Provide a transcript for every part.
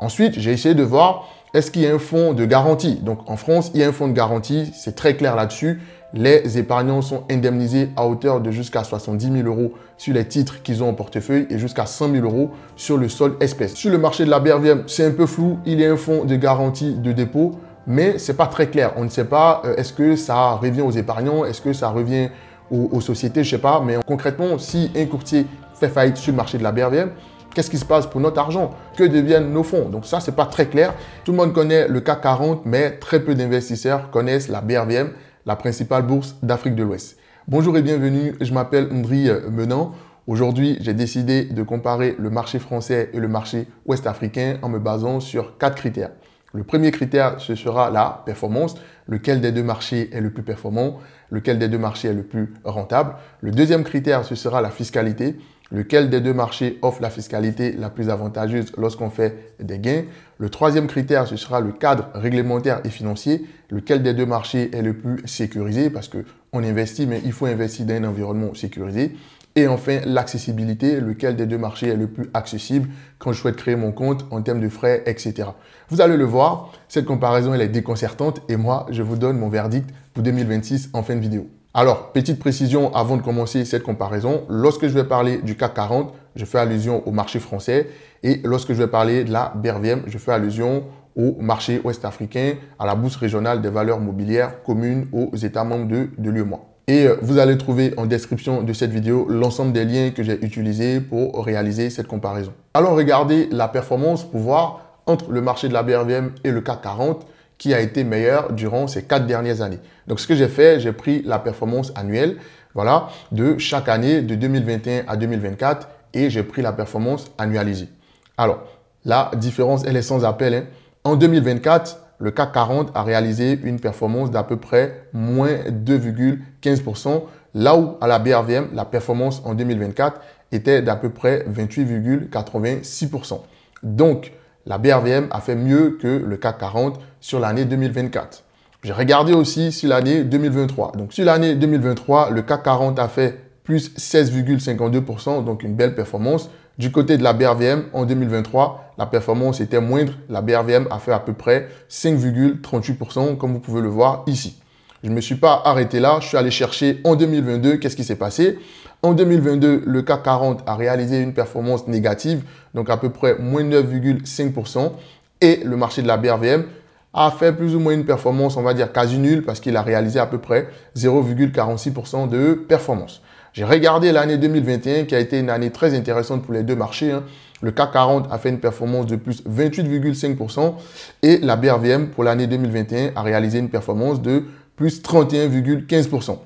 Ensuite, j'ai essayé de voir est-ce qu'il y a un fonds de garantie. Donc, en France, il y a un fonds de garantie. C'est très clair là-dessus. Les épargnants sont indemnisés à hauteur de jusqu'à 70 000 € sur les titres qu'ils ont en portefeuille et jusqu'à 100 000 € sur le solde espèce. Sur le marché de la BRVM, c'est un peu flou. Il y a un fonds de garantie de dépôt, mais ce n'est pas très clair. On ne sait pas, est-ce que ça revient aux épargnants, est-ce que ça revient aux sociétés, je ne sais pas. Mais concrètement, si un courtier fait faillite sur le marché de la BRVM, qu'est-ce qui se passe pour notre argent? Que deviennent nos fonds? Donc ça, ce n'est pas très clair. Tout le monde connaît le CAC 40, mais très peu d'investisseurs connaissent la BRVM, la principale bourse d'Afrique de l'Ouest. Bonjour et bienvenue, je m'appelle Ndri Menant. Aujourd'hui, j'ai décidé de comparer le marché français et le marché ouest-africain en me basant sur 4 critères. Le premier critère, ce sera la performance. Lequel des deux marchés est le plus performant? Lequel des deux marchés est le plus rentable? Le deuxième critère, ce sera la fiscalité. Lequel des deux marchés offre la fiscalité la plus avantageuse lorsqu'on fait des gains? Le troisième critère, ce sera le cadre réglementaire et financier. Lequel des deux marchés est le plus sécurisé? Parce qu'on investit, mais il faut investir dans un environnement sécurisé. Et enfin, l'accessibilité, lequel des deux marchés est le plus accessible quand je souhaite créer mon compte en termes de frais, etc. Vous allez le voir, cette comparaison elle est déconcertante et moi, je vous donne mon verdict pour 2026 en fin de vidéo. Alors, petite précision avant de commencer cette comparaison, lorsque je vais parler du CAC 40, je fais allusion au marché français et lorsque je vais parler de la BRVM, je fais allusion au marché ouest-africain, à la bourse régionale des valeurs mobilières communes aux États membres de l'UEMOA. Et vous allez trouver en description de cette vidéo l'ensemble des liens que j'ai utilisés pour réaliser cette comparaison. Allons regarder la performance pour voir entre le marché de la BRVM et le CAC 40 qui a été meilleur durant ces 4 dernières années. Donc, ce que j'ai fait, j'ai pris la performance annuelle voilà, de chaque année de 2021 à 2024 et j'ai pris la performance annualisée. Alors, la différence, elle est sans appel. Hein. En 2024, le CAC 40 a réalisé une performance d'à peu près moins 2,15%, là où à la BRVM, la performance en 2024 était d'à peu près 28,86%. Donc, la BRVM a fait mieux que le CAC 40 sur l'année 2024. J'ai regardé aussi sur l'année 2023. Donc, sur l'année 2023, le CAC 40 a fait plus 16,52%, donc une belle performance. Du côté de la BRVM, en 2023, la performance était moindre. La BRVM a fait à peu près 5,38%, comme vous pouvez le voir ici. Je ne me suis pas arrêté là. Je suis allé chercher en 2022, qu'est-ce qui s'est passé? En 2022, le CAC 40 a réalisé une performance négative, donc à peu près moins 9,5%. Et le marché de la BRVM a fait plus ou moins une performance, on va dire quasi nulle, parce qu'il a réalisé à peu près 0,46% de performance. J'ai regardé l'année 2021 qui a été une année très intéressante pour les deux marchés. Hein. Le CAC 40 a fait une performance de plus 28,5% et la BRVM pour l'année 2021 a réalisé une performance de plus 31,15%.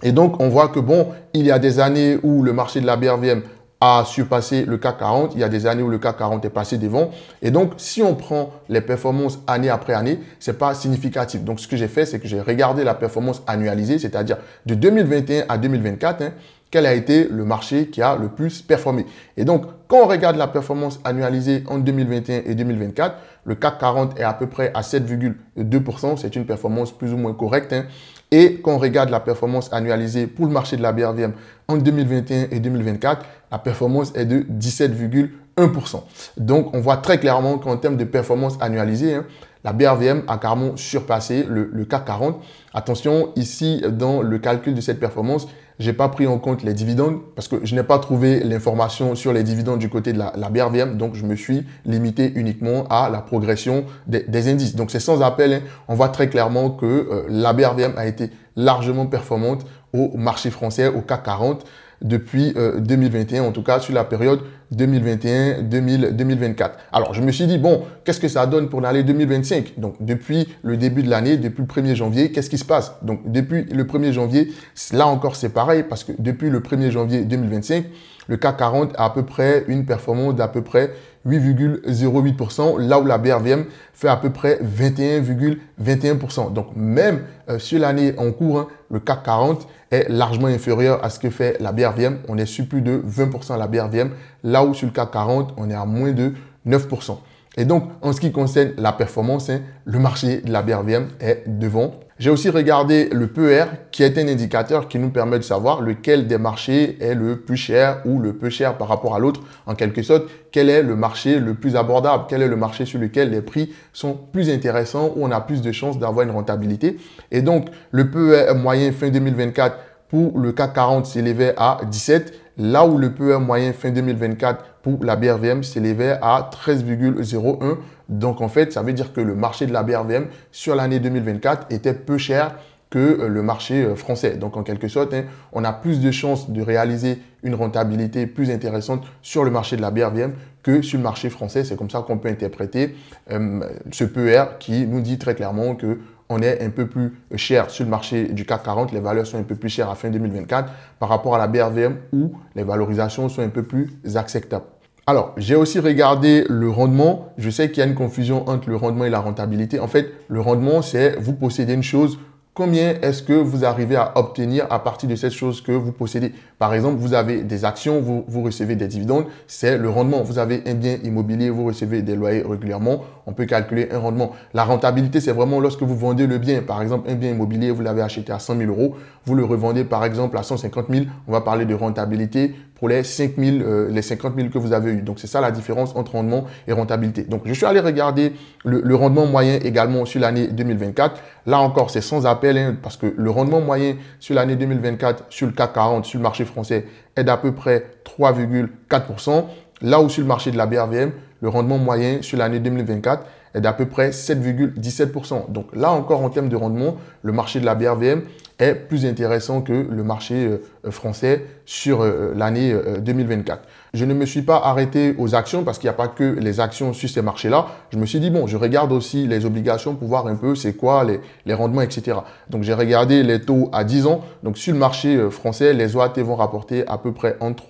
Et donc, on voit que bon, il y a des années où le marché de la BRVM a surpassé le CAC 40. Il y a des années où le CAC 40 est passé devant. Et donc, si on prend les performances année après année, ce n'est pas significatif. Donc, ce que j'ai fait, c'est que j'ai regardé la performance annualisée, c'est-à-dire de 2021 à 2024, hein, quel a été le marché qui a le plus performé. Et donc, quand on regarde la performance annualisée en 2021 et 2024, le CAC 40 est à peu près à 7,2%. C'est une performance plus ou moins correcte. Hein. Et quand on regarde la performance annualisée pour le marché de la BRVM en 2021 et 2024, la performance est de 17,1%. Donc, on voit très clairement qu'en termes de performance annualisée, hein, la BRVM a carrément surpassé le CAC 40. Attention, ici, dans le calcul de cette performance, je n'ai pas pris en compte les dividendes parce que je n'ai pas trouvé l'information sur les dividendes du côté de la BRVM. Donc, je me suis limité uniquement à la progression des indices. Donc, c'est sans appel. Hein. On voit très clairement que la BRVM a été largement performante au marché français, au CAC 40, depuis 2021, en tout cas sur la période 2021-2024. Alors, je me suis dit, bon, qu'est-ce que ça donne pour l'année 2025? Donc, depuis le début de l'année, depuis le 1er janvier, qu'est-ce qui se passe? Donc, depuis le 1er janvier, là encore, c'est pareil parce que depuis le 1er janvier 2025, le CAC 40 a à peu près une performance d'à peu près 8,08%, là où la BRVM fait à peu près 21,21%. Donc, même sur l'année en cours, hein, le CAC 40 est largement inférieur à ce que fait la BRVM. On est sur plus de 20% à la BRVM, là où sur le CAC 40, on est à moins de 9%. Et donc, en ce qui concerne la performance, le marché de la BRVM est devant. J'ai aussi regardé le PER, qui est un indicateur qui nous permet de savoir lequel des marchés est le plus cher ou le peu cher par rapport à l'autre. En quelque sorte, quel est le marché le plus abordable, quel est le marché sur lequel les prix sont plus intéressants, où on a plus de chances d'avoir une rentabilité. Et donc, le PER moyen fin 2024 pour le CAC 40 s'élevait à 17, là où le PER moyen fin 2024 pour la BRVM s'élevait à 13,01. Donc, en fait, ça veut dire que le marché de la BRVM sur l'année 2024 était peu cher que le marché français. Donc, en quelque sorte, on a plus de chances de réaliser une rentabilité plus intéressante sur le marché de la BRVM que sur le marché français. C'est comme ça qu'on peut interpréter ce PER qui nous dit très clairement que on est un peu plus cher sur le marché du CAC 40. Les valeurs sont un peu plus chères à fin 2024 par rapport à la BRVM où les valorisations sont un peu plus acceptables. Alors, j'ai aussi regardé le rendement. Je sais qu'il y a une confusion entre le rendement et la rentabilité. En fait, le rendement, c'est vous possédez une chose. Combien est-ce que vous arrivez à obtenir à partir de cette chose que vous possédez? Par exemple, vous avez des actions, vous recevez des dividendes, c'est le rendement. Vous avez un bien immobilier, vous recevez des loyers régulièrement, on peut calculer un rendement. La rentabilité, c'est vraiment lorsque vous vendez le bien. Par exemple, un bien immobilier, vous l'avez acheté à 100 000 euros, vous le revendez par exemple à 150 000. On va parler de rentabilité pour les 50 000 que vous avez eu. Donc, c'est ça la différence entre rendement et rentabilité. Donc, je suis allé regarder le rendement moyen également sur l'année 2024. Là encore, c'est sans appel parce que le rendement moyen sur l'année 2024 sur le CAC 40, sur le marché français, est d'à peu près 3,4%. Là où sur le marché de la BRVM, le rendement moyen sur l'année 2024 est d'à peu près 7,17%. Donc là encore, en termes de rendement, le marché de la BRVM est plus intéressant que le marché français sur l'année 2024. Je ne me suis pas arrêté aux actions parce qu'il n'y a pas que les actions sur ces marchés-là. Je me suis dit, bon, je regarde aussi les obligations pour voir un peu c'est quoi les rendements, etc. Donc, j'ai regardé les taux à 10 ans. Donc, sur le marché français, les OAT vont rapporter à peu près entre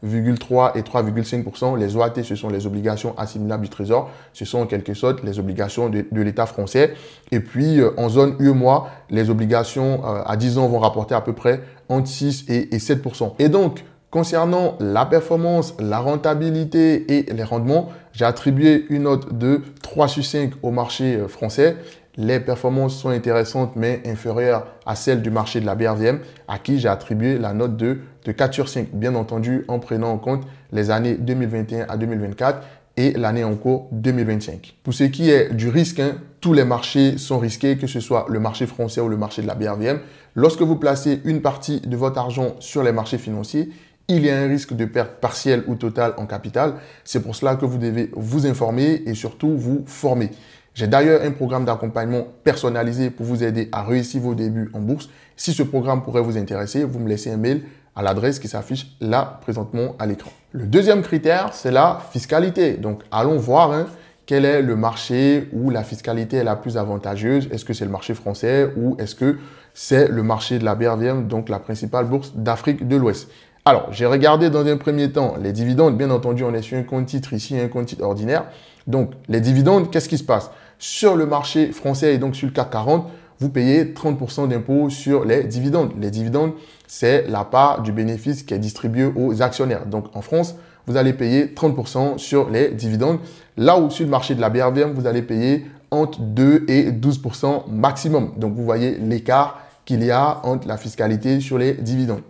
3,3 et 3,5%. Les OAT, ce sont les obligations assimilables du Trésor. Ce sont en quelque sorte les obligations de l'État français. Et puis, en zone UEMOA, les obligations à 10 ans vont rapporter à peu près entre 6 et 7%. Et donc, concernant la performance, la rentabilité et les rendements, j'ai attribué une note de 3 sur 5 au marché français. Les performances sont intéressantes mais inférieures à celles du marché de la BRVM à qui j'ai attribué la note de 4 sur 5. Bien entendu, en prenant en compte les années 2021 à 2024 et l'année en cours 2025. Pour ce qui est du risque, tous les marchés sont risqués, que ce soit le marché français ou le marché de la BRVM. Lorsque vous placez une partie de votre argent sur les marchés financiers, il y a un risque de perte partielle ou totale en capital. C'est pour cela que vous devez vous informer et surtout vous former. J'ai d'ailleurs un programme d'accompagnement personnalisé pour vous aider à réussir vos débuts en bourse. Si ce programme pourrait vous intéresser, vous me laissez un mail à l'adresse qui s'affiche là présentement à l'écran. Le deuxième critère, c'est la fiscalité. Donc, allons voir quel est le marché où la fiscalité est la plus avantageuse. Est-ce que c'est le marché français ou est-ce que c'est le marché de la BRVM, donc la principale bourse d'Afrique de l'Ouest? Alors, j'ai regardé dans un premier temps les dividendes. Bien entendu, on est sur un compte titre ici, un compte titre ordinaire. Donc, les dividendes, qu'est-ce qui se passe? Sur le marché français et donc sur le CAC 40, vous payez 30% d'impôt sur les dividendes. Les dividendes, c'est la part du bénéfice qui est distribué aux actionnaires. Donc, en France, vous allez payer 30% sur les dividendes. Là où sur le marché de la BRVM, vous allez payer entre 2 et 12% maximum. Donc, vous voyez l'écart qu'il y a entre la fiscalité sur les dividendes.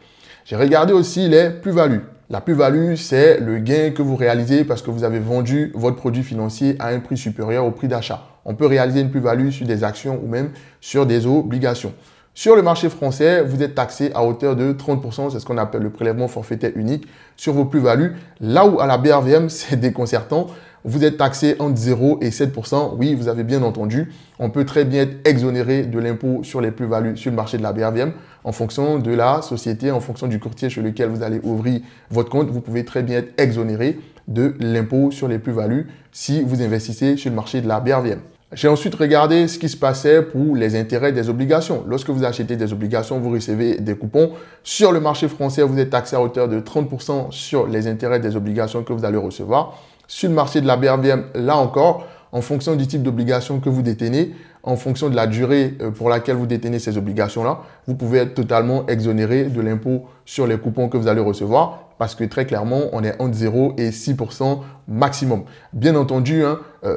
J'ai regardé aussi les plus-values. La plus-value, c'est le gain que vous réalisez parce que vous avez vendu votre produit financier à un prix supérieur au prix d'achat. On peut réaliser une plus-value sur des actions ou même sur des obligations. Sur le marché français, vous êtes taxé à hauteur de 30%, c'est ce qu'on appelle le prélèvement forfaitaire unique sur vos plus-values. Là où à la BRVM, c'est déconcertant, vous êtes taxé entre 0 et 7%. Oui, vous avez bien entendu. On peut très bien être exonéré de l'impôt sur les plus-values sur le marché de la BRVM en fonction de la société, en fonction du courtier sur lequel vous allez ouvrir votre compte. Vous pouvez très bien être exonéré de l'impôt sur les plus-values si vous investissez sur le marché de la BRVM. J'ai ensuite regardé ce qui se passait pour les intérêts des obligations. Lorsque vous achetez des obligations, vous recevez des coupons. Sur le marché français, vous êtes taxé à hauteur de 30% sur les intérêts des obligations que vous allez recevoir. Sur le marché de la BRVM, là encore, en fonction du type d'obligation que vous détenez, en fonction de la durée pour laquelle vous détenez ces obligations-là, vous pouvez être totalement exonéré de l'impôt sur les coupons que vous allez recevoir. parce que très clairement, on est entre 0 et 6% maximum. Bien entendu,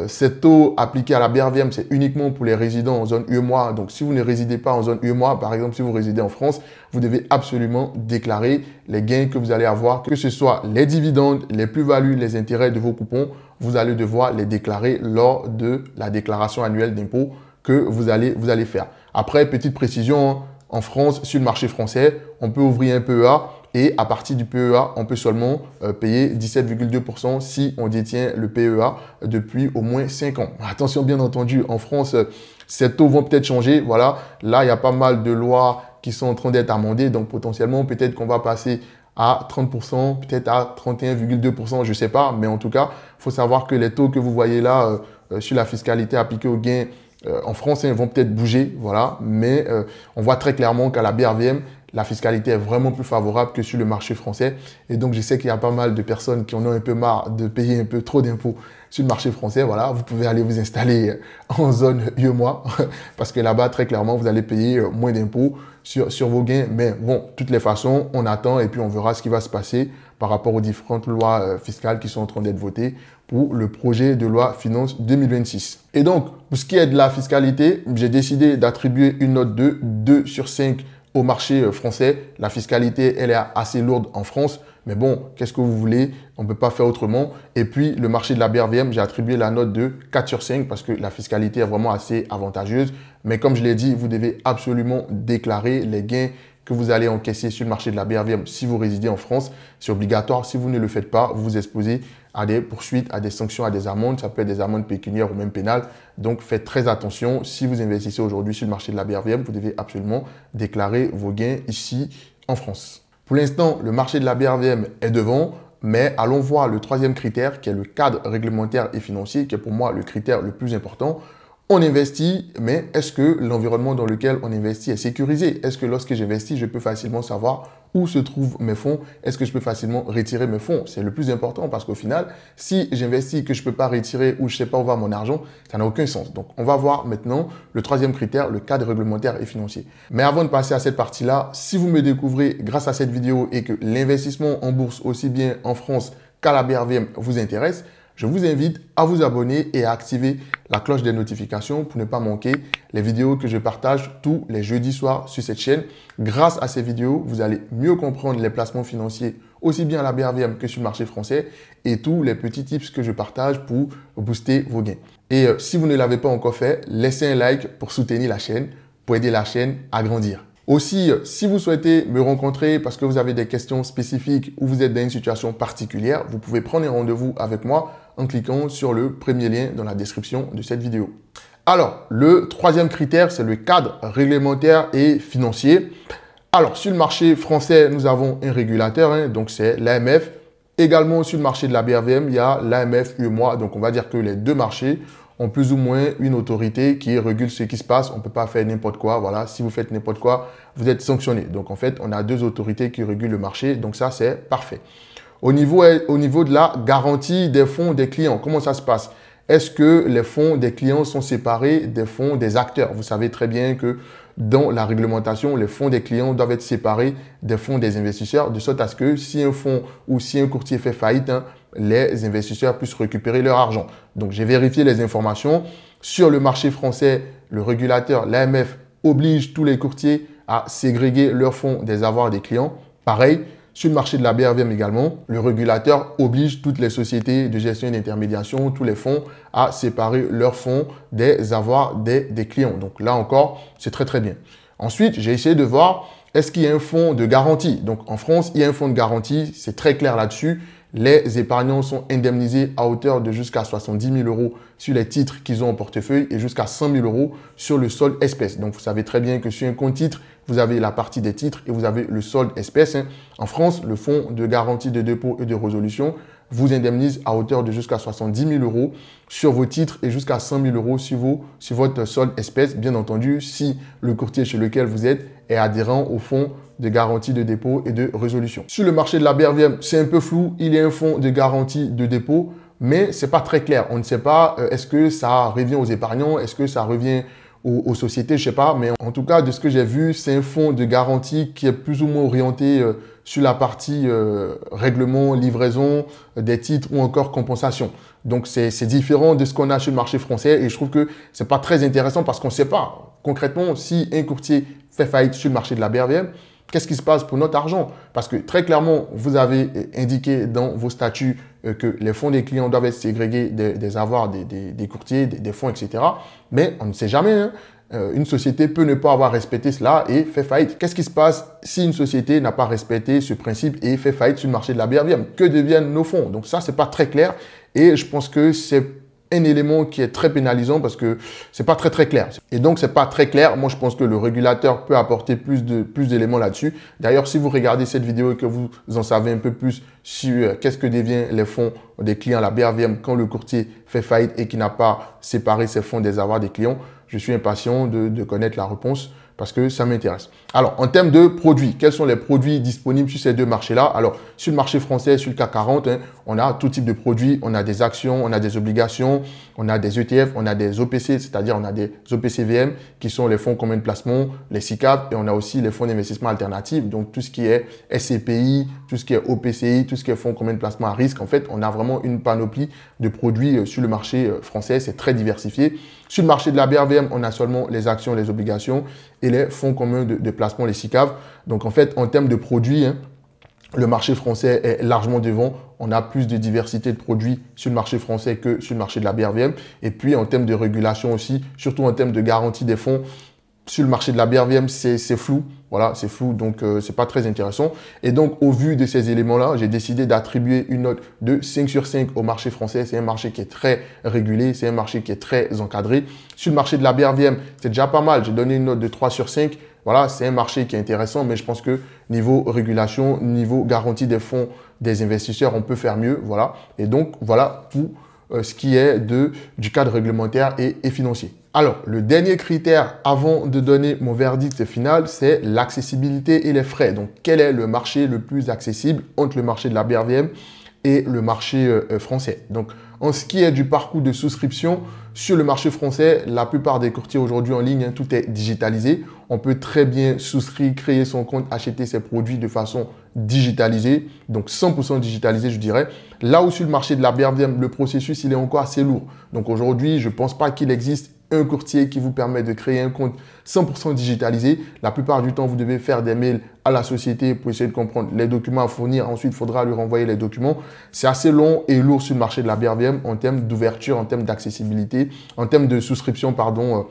ces taux appliqués à la BRVM, c'est uniquement pour les résidents en zone UEMOA. Donc, si vous ne résidez pas en zone UEMOA, par exemple, si vous résidez en France, vous devez absolument déclarer les gains que vous allez avoir, que ce soit les dividendes, les plus-values, les intérêts de vos coupons. Vous allez devoir les déclarer lors de la déclaration annuelle d'impôt que vous allez faire. Après, petite précision, en France, sur le marché français, on peut ouvrir un PEA et à partir du PEA, on peut seulement payer 17,2% si on détient le PEA depuis au moins 5 ans. Attention, bien entendu, en France, ces taux vont peut-être changer. Voilà, là, il y a pas mal de lois qui sont en train d'être amendées. Donc, potentiellement, peut-être qu'on va passer à 30%, peut-être à 31,2%, je ne sais pas. Mais en tout cas, il faut savoir que les taux que vous voyez là sur la fiscalité appliquée aux gains en France, ils vont peut-être bouger, voilà, mais on voit très clairement qu'à la BRVM, la fiscalité est vraiment plus favorable que sur le marché français. Et donc, je sais qu'il y a pas mal de personnes qui en ont un peu marre de payer un peu trop d'impôts sur le marché français. Voilà, vous pouvez aller vous installer en zone UEMOA parce que là-bas, très clairement, vous allez payer moins d'impôts sur vos gains. Mais bon, de toutes les façons, on attend et puis on verra ce qui va se passer par rapport aux différentes lois fiscales qui sont en train d'être votées pour le projet de loi finance 2026. Et donc, pour ce qui est de la fiscalité, j'ai décidé d'attribuer une note de 2 sur 5 au marché français. La fiscalité, elle est assez lourde en France. Mais bon, qu'est-ce que vous voulez? On ne peut pas faire autrement. Et puis, le marché de la BRVM, j'ai attribué la note de 4 sur 5 parce que la fiscalité est vraiment assez avantageuse. Mais comme je l'ai dit, vous devez absolument déclarer les gains que vous allez encaisser sur le marché de la BRVM si vous résidez en France. C'est obligatoire. Si vous ne le faites pas, vous vous exposez à des poursuites, à des sanctions, à des amendes. Ça peut être des amendes pécuniaires ou même pénales. Donc, faites très attention. Si vous investissez aujourd'hui sur le marché de la BRVM, vous devez absolument déclarer vos gains ici en France. Pour l'instant, le marché de la BRVM est devant, mais allons voir le troisième critère qui est le cadre réglementaire et financier, qui est pour moi le critère le plus important. On investit, mais est-ce que l'environnement dans lequel on investit est sécurisé? Est-ce que lorsque j'investis, je peux facilement savoir où se trouvent mes fonds? Est-ce que je peux facilement retirer mes fonds? C'est le plus important parce qu'au final, si j'investis que je ne peux pas retirer ou je ne sais pas où va mon argent, ça n'a aucun sens. Donc, on va voir maintenant le troisième critère, le cadre réglementaire et financier. Mais avant de passer à cette partie-là, si vous me découvrez grâce à cette vidéo et que l'investissement en bourse, aussi bien en France qu'à la BRVM, vous intéresse, je vous invite à vous abonner et à activer la cloche des notifications pour ne pas manquer les vidéos que je partage tous les jeudis soirs sur cette chaîne. Grâce à ces vidéos, vous allez mieux comprendre les placements financiers aussi bien à la BRVM que sur le marché français et tous les petits tips que je partage pour booster vos gains. Et si vous ne l'avez pas encore fait, laissez un like pour soutenir la chaîne, pour aider la chaîne à grandir. Aussi, si vous souhaitez me rencontrer parce que vous avez des questions spécifiques ou vous êtes dans une situation particulière, vous pouvez prendre un rendez-vous avec moi en cliquant sur le premier lien dans la description de cette vidéo. Alors, le troisième critère, c'est le cadre réglementaire et financier. Alors, sur le marché français, nous avons un régulateur, donc c'est l'AMF. Également, sur le marché de la BRVM, il y a l'AMF UEMOA. Donc, on va dire que les deux marchés ont plus ou moins une autorité qui régule ce qui se passe. On ne peut pas faire n'importe quoi. Voilà, si vous faites n'importe quoi, vous êtes sanctionné. Donc, en fait, on a deux autorités qui régulent le marché. Donc, ça, c'est parfait. Au niveau de la garantie des fonds des clients, comment ça se passe? Est-ce que les fonds des clients sont séparés des fonds des acteurs? Vous savez très bien que dans la réglementation, les fonds des clients doivent être séparés des fonds des investisseurs, de sorte à ce que si un fonds ou si un courtier fait faillite, les investisseurs puissent récupérer leur argent. Donc, j'ai vérifié les informations. Sur le marché français, le régulateur, l'AMF, oblige tous les courtiers à ségréguer leurs fonds des avoirs des clients. Pareil, sur le marché de la BRVM également, le régulateur oblige toutes les sociétés de gestion et d'intermédiation, tous les fonds, à séparer leurs fonds des avoirs des clients. Donc là encore, c'est très très bien. Ensuite, j'ai essayé de voir, est-ce qu'il y a un fonds de garantie? Donc en France, il y a un fonds de garantie, c'est très clair là-dessus. Les épargnants sont indemnisés à hauteur de jusqu'à 70 000 € sur les titres qu'ils ont en portefeuille et jusqu'à 100 000 € sur le solde espèce. Donc, vous savez très bien que sur un compte titre, vous avez la partie des titres et vous avez le solde espèce. En France, le fonds de garantie de dépôt et de résolution vous indemnise à hauteur de jusqu'à 70 000 € sur vos titres et jusqu'à 100 000 € sur votre solde espèce. Bien entendu, si le courtier chez lequel vous êtes est adhérent au fonds de garantie de dépôt et de résolution. Sur le marché de la BRVM, c'est un peu flou. Il y a un fonds de garantie de dépôt, mais ce n'est pas très clair. On ne sait pas, est-ce que ça revient aux épargnants? Est-ce que ça revient aux sociétés, je sais pas. Mais en tout cas, de ce que j'ai vu, c'est un fonds de garantie qui est plus ou moins orienté sur la partie règlement, livraison des titres ou encore compensation. Donc, c'est différent de ce qu'on a sur le marché français et je trouve que c'est pas très intéressant parce qu'on ne sait pas concrètement si un courtier fait faillite sur le marché de la BRVM, qu'est-ce qui se passe pour notre argent? Parce que très clairement, vous avez indiqué dans vos statuts que les fonds des clients doivent être ségrégés des avoirs des courtiers, des fonds, etc. Mais on ne sait jamais, hein. Une société peut ne pas avoir respecté cela et fait faillite. Qu'est-ce qui se passe si une société n'a pas respecté ce principe et fait faillite sur le marché de la BRVM? Que deviennent nos fonds? Donc ça, c'est pas très clair et je pense que c'est un élément qui est très pénalisant parce que c'est pas très clair. Et donc, c'est pas très clair. Moi, je pense que le régulateur peut apporter plus d'éléments là-dessus. D'ailleurs, si vous regardez cette vidéo et que vous en savez un peu plus sur qu'est-ce que deviennent les fonds des clients à la BRVM quand le courtier fait faillite et qui n'a pas séparé ses fonds des avoirs des clients, je suis impatient de connaître la réponse parce que ça m'intéresse. Alors, en termes de produits, quels sont les produits disponibles sur ces deux marchés-là? Alors, sur le marché français, sur le CAC 40, hein, on a tout type de produits. On a des actions, on a des obligations, on a des ETF, on a des OPC, c'est-à-dire on a des OPCVM qui sont les fonds communs de placement, les SICAV, et on a aussi les fonds d'investissement alternatifs, donc tout ce qui est SCPI, tout ce qui est OPCI, tout ce qui est fonds communs de placement à risque. En fait, on a vraiment une panoplie de produits sur le marché français. C'est très diversifié. Sur le marché de la BRVM, on a seulement les actions, les obligations et les fonds communs de placement, les SICAV. Donc, en fait, en termes de produits, hein, le marché français est largement devant. On a plus de diversité de produits sur le marché français que sur le marché de la BRVM. Et puis, en termes de régulation aussi, surtout en termes de garantie des fonds, sur le marché de la BRVM, c'est flou. Voilà, c'est flou, donc c'est pas très intéressant. Et donc, au vu de ces éléments-là, j'ai décidé d'attribuer une note de 5 sur 5 au marché français. C'est un marché qui est très régulé, c'est un marché qui est très encadré. Sur le marché de la BRVM, c'est déjà pas mal. J'ai donné une note de 3 sur 5. Voilà, c'est un marché qui est intéressant, mais je pense que niveau régulation, niveau garantie des fonds des investisseurs, on peut faire mieux. Voilà. Et donc, voilà pour ce qui est du cadre réglementaire et financier. Alors, le dernier critère avant de donner mon verdict final, c'est l'accessibilité et les frais. Donc, quel est le marché le plus accessible entre le marché de la BRVM et le marché français? Donc, en ce qui est du parcours de souscription, sur le marché français, la plupart des courtiers aujourd'hui en ligne, hein, tout est digitalisé. On peut très bien souscrire, créer son compte, acheter ses produits de façon digitalisée, donc 100% digitalisé, je dirais. Là où sur le marché de la BRVM, le processus, il est encore assez lourd. Donc aujourd'hui, je ne pense pas qu'il existe un courtier qui vous permet de créer un compte 100% digitalisé. La plupart du temps, vous devez faire des mails à la société pour essayer de comprendre les documents à fournir. Ensuite, il faudra lui renvoyer les documents. C'est assez long et lourd sur le marché de la BRVM en termes d'ouverture, en termes d'accessibilité, en termes de souscription, pardon,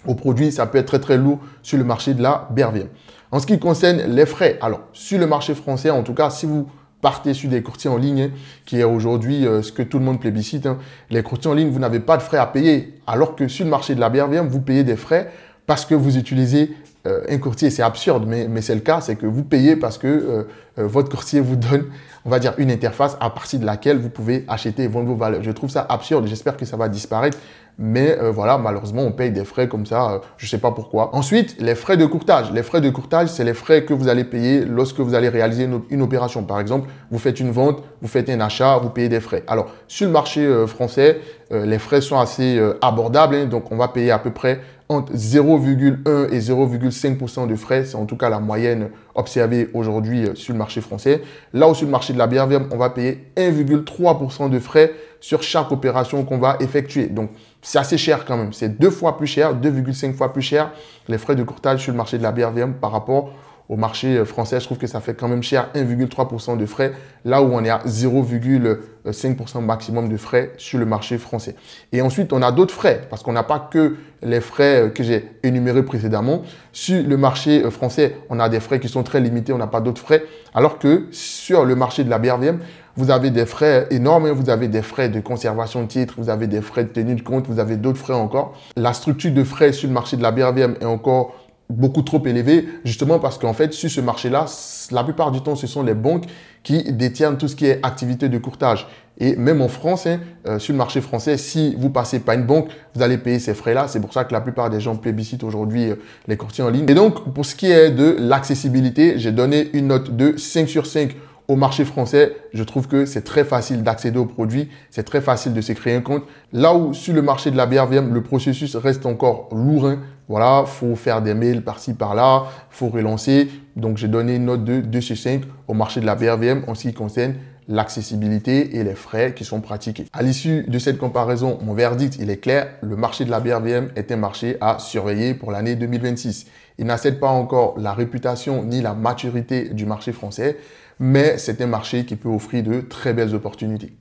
aux produits. Ça peut être très lourd sur le marché de la BRVM. En ce qui concerne les frais, alors sur le marché français, en tout cas, si vous partez sur des courtiers en ligne, qui est aujourd'hui ce que tout le monde plébiscite. Hein. Les courtiers en ligne, vous n'avez pas de frais à payer. Alors que sur le marché de la BRVM, vous payez des frais parce que vous utilisez un courtier. C'est absurde, mais c'est le cas. C'est que vous payez parce que votre courtier vous donne, on va dire, une interface à partir de laquelle vous pouvez acheter et vendre vos valeurs. Je trouve ça absurde. J'espère que ça va disparaître. Mais voilà, malheureusement, on paye des frais comme ça. Je ne sais pas pourquoi. Ensuite, les frais de courtage. Les frais de courtage, c'est les frais que vous allez payer lorsque vous allez réaliser une opération. Par exemple, vous faites une vente, vous faites un achat, vous payez des frais. Alors, sur le marché français, les frais sont assez abordables. Hein, donc, on va payer à peu près entre 0,1 et 0,5% de frais. C'est en tout cas la moyenne observée aujourd'hui sur le marché français. Là où sur le marché de la BRVM, on va payer 1,3% de frais sur chaque opération qu'on va effectuer. Donc, c'est assez cher quand même. C'est 2 fois plus cher, 2,5 fois plus cher les frais de courtage sur le marché de la BRVM par rapport au marché français. Je trouve que ça fait quand même cher, 1,3% de frais, là où on est à 0,5% maximum de frais sur le marché français. Et ensuite, on a d'autres frais, parce qu'on n'a pas que les frais que j'ai énumérés précédemment. Sur le marché français, on a des frais qui sont très limités, on n'a pas d'autres frais, alors que sur le marché de la BRVM, vous avez des frais énormes, vous avez des frais de conservation de titres, vous avez des frais de tenue de compte, vous avez d'autres frais encore. La structure de frais sur le marché de la BRVM est encore beaucoup trop élevé, justement parce qu'en fait, sur ce marché-là, la plupart du temps, ce sont les banques qui détiennent tout ce qui est activité de courtage. Et même en France, sur le marché français, si vous passez par une banque, vous allez payer ces frais-là. C'est pour ça que la plupart des gens plébiscitent aujourd'hui les courtiers en ligne. Et donc, pour ce qui est de l'accessibilité, j'ai donné une note de 5 sur 5 au marché français, je trouve que c'est très facile d'accéder aux produits, c'est très facile de se créer un compte. Là où sur le marché de la BRVM, le processus reste encore lourd. Voilà, faut faire des mails par-ci, par-là, faut relancer. Donc, j'ai donné une note de 2 sur 5 au marché de la BRVM en ce qui concerne l'accessibilité et les frais qui sont pratiqués. À l'issue de cette comparaison, mon verdict, il est clair. Le marché de la BRVM est un marché à surveiller pour l'année 2026. Il n'a pas encore la réputation ni la maturité du marché français, mais c'est un marché qui peut offrir de très belles opportunités.